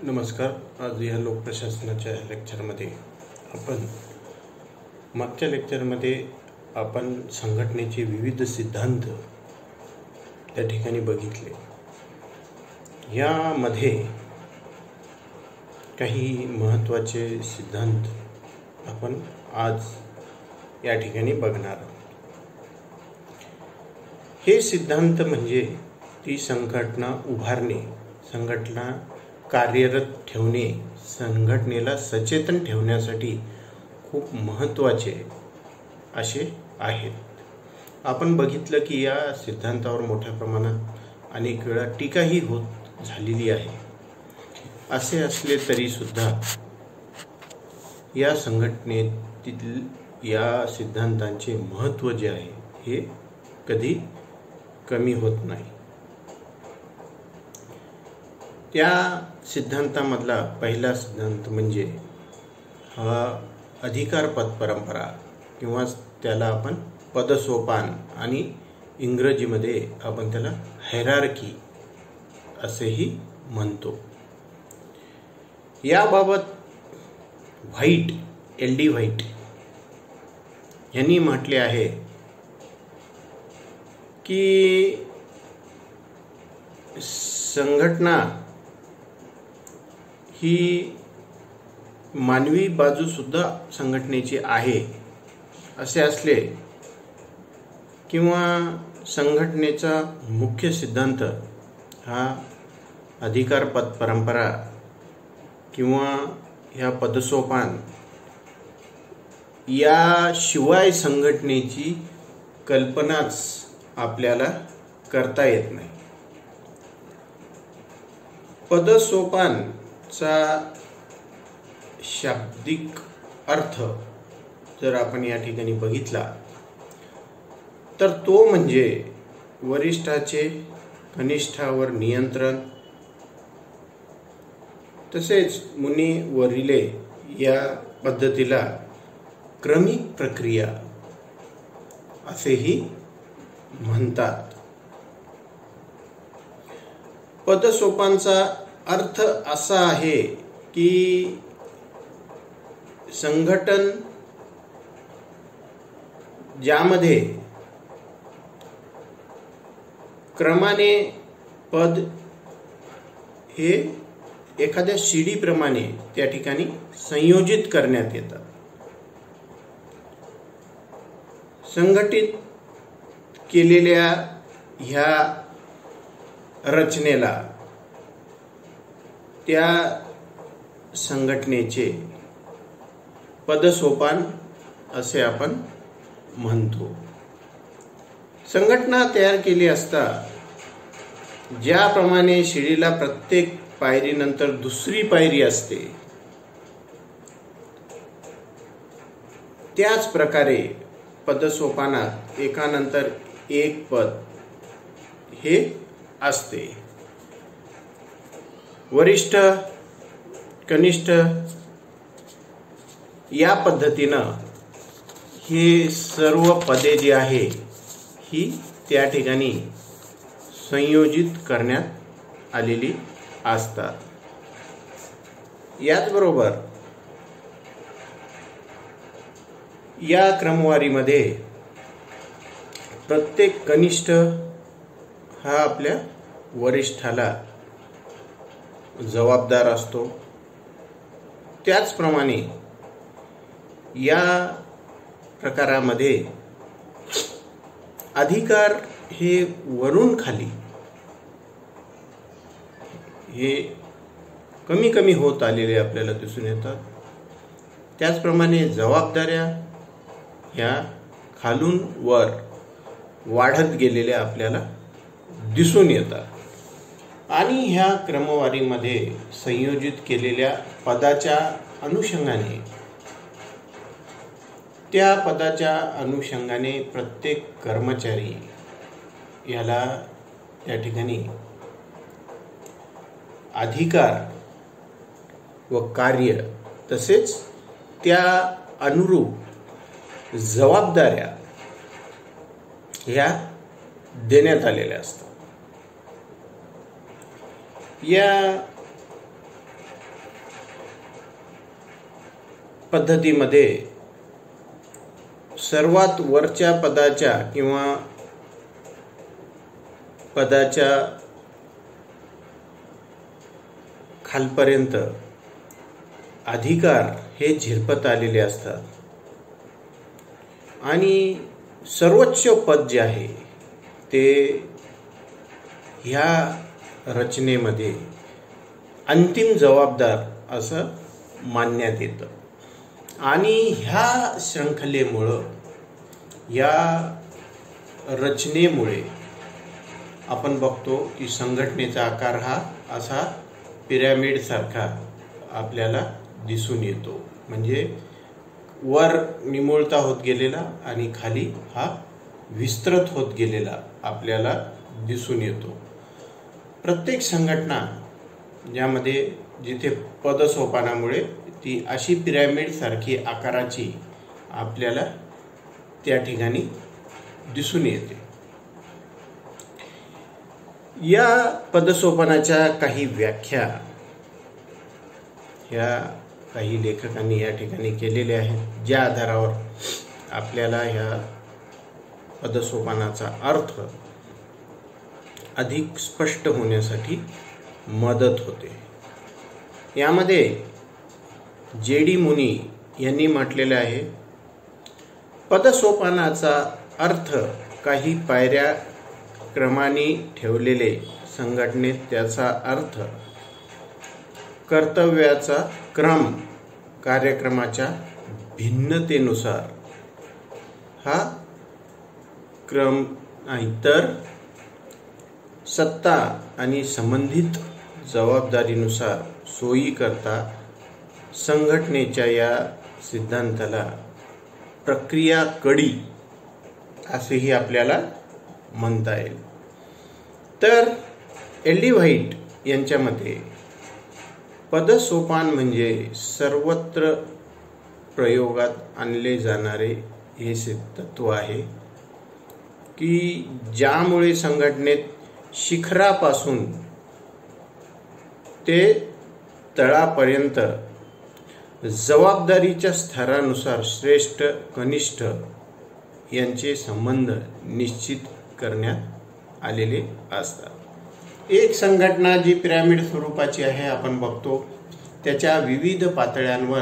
नमस्कार. आज या लोकप्रशासनाच्या लेक्चरमध्ये आपण मागच्या लेक्चरमध्ये आपण संघटनेचे विविध सिद्धांत त्या ठिकाणी बघितले. यामध्ये काही महत्त्वाचे सिद्धांत आपण आज या ठिकाणी बघणार आहोत. हे सिद्धांत म्हणजे ती संघटना उभारणे, संघटना कार्यरत ठेवणे, संघटनेला सचेतन ठेवण्यासाठी खूप महत्त्वाचे असे आहेत. आपण बघितलं की या सिद्धांतावर मोठ्या प्रमाणात अनेक वेळा टीकाही होत झालेली आहे. असे असले तरीसुद्धा या संघटनेतील या सिद्धांतांचे महत्त्व जे आहे हे कधी कमी होत नाही. त्या सिद्धांतामधला पहिला सिद्धांत म्हणजे हा अधिकार पद परंपरा किंवा त्याला आपण पदसोपान आणि इंग्रजीमध्ये आपण त्याला हायरार्की असेही म्हणतो. याबाबत व्हाईट, एल.डी. व्हाईट यांनी म्हटले आहे की संघटना ही मानवी बाजूसुद्धा संघटनेची आहे असे असले किंवा संघटनेचा मुख्य सिद्धांत हा अधिकार पद परंपरा किंवा ह्या पदसोपान याशिवाय संघटनेची कल्पनाच आपल्याला करता येत नाही. पदसोपानचा शाब्दिक अर्थ जर आपण या ठिकाणी बघितला तर तो म्हणजे वरिष्ठाचे कनिष्ठावर नियंत्रण, तसेच मुनी व रिले या पद्धतीला क्रमिक प्रक्रिया असेही म्हणतात. पदसोपानचा अर्थ असा आहे की संघटन ज्यामध्ये क्रमाने पद हे एखाद्या शिडीप्रमाणे त्या ठिकाणी संयोजित करण्यात येतात. संघटित केलेल्या ह्या रचनेला त्या संघटनेचे पदसोपान असे आपण म्हणतो. संघटना तयार केली असता ज्याप्रमाणे शिडीला प्रत्येक पायरीनंतर दुसरी पायरी असते, त्याच प्रकारे पदसोपानात एकानंतर एक पद हे असते. वरिष्ठ, कनिष्ठ या पद्धतीनं हे सर्व पदे जी आहे ही त्या ठिकाणी संयोजित करण्यात आलेली असतात. याचबरोबर या क्रमवारीमध्ये प्रत्येक कनिष्ठ हा आपल्या वरिष्ठाला जबाबदार असतो. त्याचप्रमाणे या प्रकारामध्ये अधिकार हे वरून खाली हे कमी कमी होत आलेले आपल्याला दिसून येतात. त्याचप्रमाणे जबाबदाऱ्या ह्या खालून वर वाढत गेलेल्या आपल्याला दिसून येतात. आणि ह्या क्रमवारीमध्ये संयोजित केलेल्या पदाच्या अनुषंगाने, त्या पदाच्या अनुषंगाने प्रत्येक कर्मचारी याला त्या ठिकाणी अधिकार व कार्य तसेच त्या अनुरूप जबाबदाऱ्या ह्या देण्यात आलेल्या असतात. या पद्धतीमध्ये सर्वात वरच्या पदाच्या किंवा पदाच्या खालपर्यंत अधिकार हे झिरपत आलेले असतात आणि सर्वोच्च पद जे आहे ते ह्या रचनेमध्ये अंतिम जबाबदार असं मानण्यात येतं आणि ह्या शृंखलेमुळं या रचनेमुळे आपण बघतो की संघटनेचा आकार हा असा पिरॅमिड सारखा आपल्याला दिसून येतो, म्हणजे वर निमुळता होत गेलेला आणि खाली हा विस्तृत होत गेलेला आपल्याला दिसून येतो। प्रत्येक संघटना ज्यामध्ये जिथे पदसोपानामुळे ती अशी पिरॅमिड सारखी आकाराची आपल्याला त्या ठिकाणी दिसून येते। या पदसोपानाच्या काही व्याख्या ह्या काही लेखकांनी या ठिकाणी केलेल्या आहेत, ज्या आधारावर आपल्याला ह्या पदसोपानाचा अर्थ अधिक स्पष्ट होण्यासाठी मदत होते। यामध्ये जे.डी. मुनी यांनी म्हटलेले आहे, पदसोपानाचा अर्थ काही पायऱ्या क्रमाने ठेवलेले संघटनेत त्याचा अर्थ कर्तव्याचा क्रम कार्यक्रमाच्या भिन्नतेनुसार हा क्रम नाही तर सत्ता आणि संबंधित जबाबदारीनुसार सोयी करता संघटनेच्या या सिद्धांताला प्रक्रिया कडी असेही आपल्याला म्हणता येईल। तर एल.डी. व्हाइट यांच्या मते पदसोपान म्हणजे सर्वत्र प्रयोगात आणले जाणारे हे तत्व आहे की ज्यामुळे संघटनेत शिखरापासून ते तळापर्यंत जबाबदारीच्या स्तरानुसार श्रेष्ठ कनिष्ठ यांचे संबंध निश्चित करण्यात आलेले असतात। एक संघटना जी पिरॅमिड स्वरूपाची आहे आपण बघतो, त्याच्या विविध पातळ्यांवर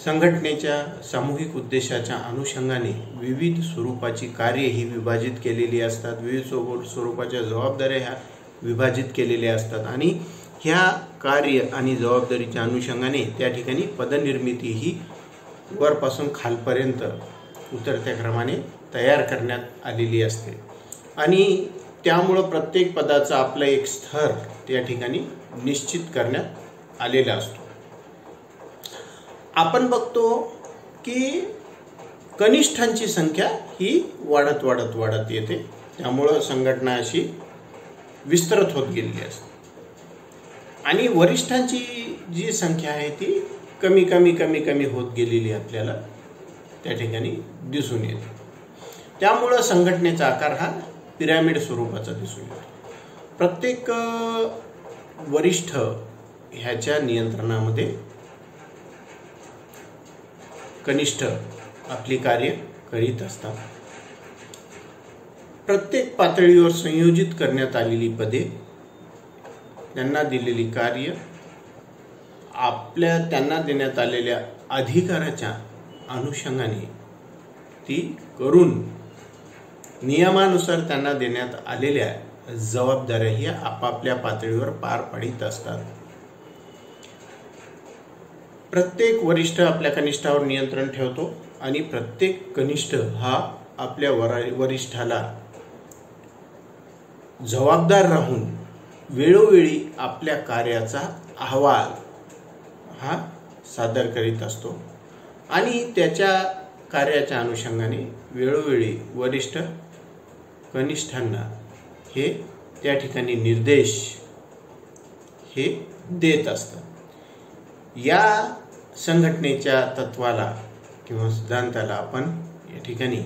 संघटनेच्या सामूहिक उद्देशाच्या अनुषंगाने विविध स्वरूपाची कार्ये ही विभाजित केलेली असतात, विविध स्वरूपाच्या जबाबदाऱ्या ह्या विभाजित केलेल्या असतात आणि ह्या कार्य आणि जबाबदारीच्या अनुषंगाने त्या ठिकाणी पदनिर्मिती ही वरपासून खालपर्यंत उतरत्या क्रमाने तयार करण्यात आलेली असते आणि त्यामुळं प्रत्येक पदाचा आपला एक स्तर त्या ठिकाणी निश्चित करण्यात आलेला असतो। आपण बघतो की कनिष्ठांची संख्या ही वाढत वाढत वाढत येते, त्यामुळं संघटना अशी विस्तृत होत गेलेली असते आणि वरिष्ठांची जी संख्या आहे ती कमी कमी कमी कमी होत गेलेली आपल्याला त्या ठिकाणी दिसून येते। त्यामुळं संघटनेचा आकार हा पिरॅमिड स्वरूपाचा दिसून येतो। प्रत्येक वरिष्ठ ह्याच्या नियंत्रणामध्ये कनिष्ठ आपली कार्य करीत असतात। प्रत्येक पातळीवर संयोजित करण्यात आलेली पदे, त्यांना दिलेली कार्य, त्यांना देण्यात आलेल्या अधिकाराच्या अनुषंगाने ती करून नियमानुसार त्यांना देण्यात आलेल्या जबाबदाऱ्या ही आपापल्या पातळीवर पार पाडित असतात। प्रत्येक वरिष्ठ आपल्या कनिष्ठावर नियंत्रण ठेवतो आणि प्रत्येक कनिष्ठ हा आपल्या वरिष्ठाला जबाबदार राहून वेळोवेळी आपल्या कार्याचा अहवाल हा सादर करीत असतो आणि त्याच्या कार्याच्या अनुषंगाने वेळोवेळी वरिष्ठ कनिष्ठांना हे त्या ठिकाणी निर्देश हे देत असतात। या संघटनेच्या तत्वाला किंवा सिद्धांताला आपण या ठिकाणी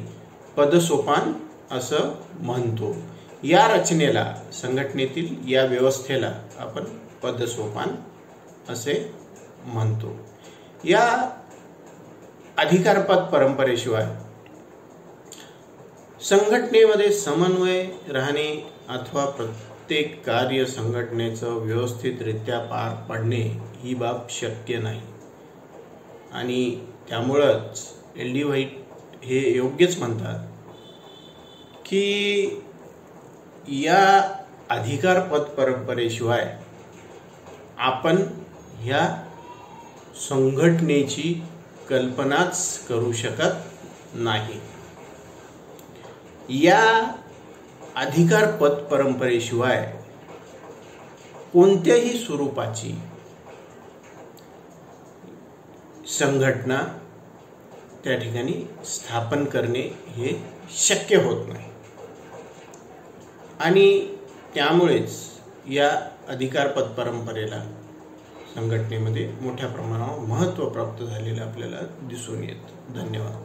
पदसोपान असं म्हणतो। या रचनेला, संघटनेतील या व्यवस्थेला आपण पदसोपान असे म्हणतो। या अधिकारपद परंपरेशिवाय संघटनेमध्ये समन्वय राहणे अथवा प्रत्येक कार्य संघटनेचं व्यवस्थितरित्या पार पाडणे ही बाब शक्य नाही. आणि त्यामुळंच LD व्हाईट हे योग्यच म्हणतात की या अधिकारपद परंपरेशिवाय आपण ह्या संघटनेची कल्पनाच करू शकत नाही. या अधिकारपद परंपरेशिवाय कोणत्याही स्वरूपाची संघटना त्या ठिकाणी स्थापन करणे हे शक्य होत नाही. आणि त्यामुळेच या अधिकारपद परंपरेला संघटनेमध्ये मोठ्या प्रमाणावर महत्त्व प्राप्त झालेलं आपल्याला दिसून येतं. धन्यवाद.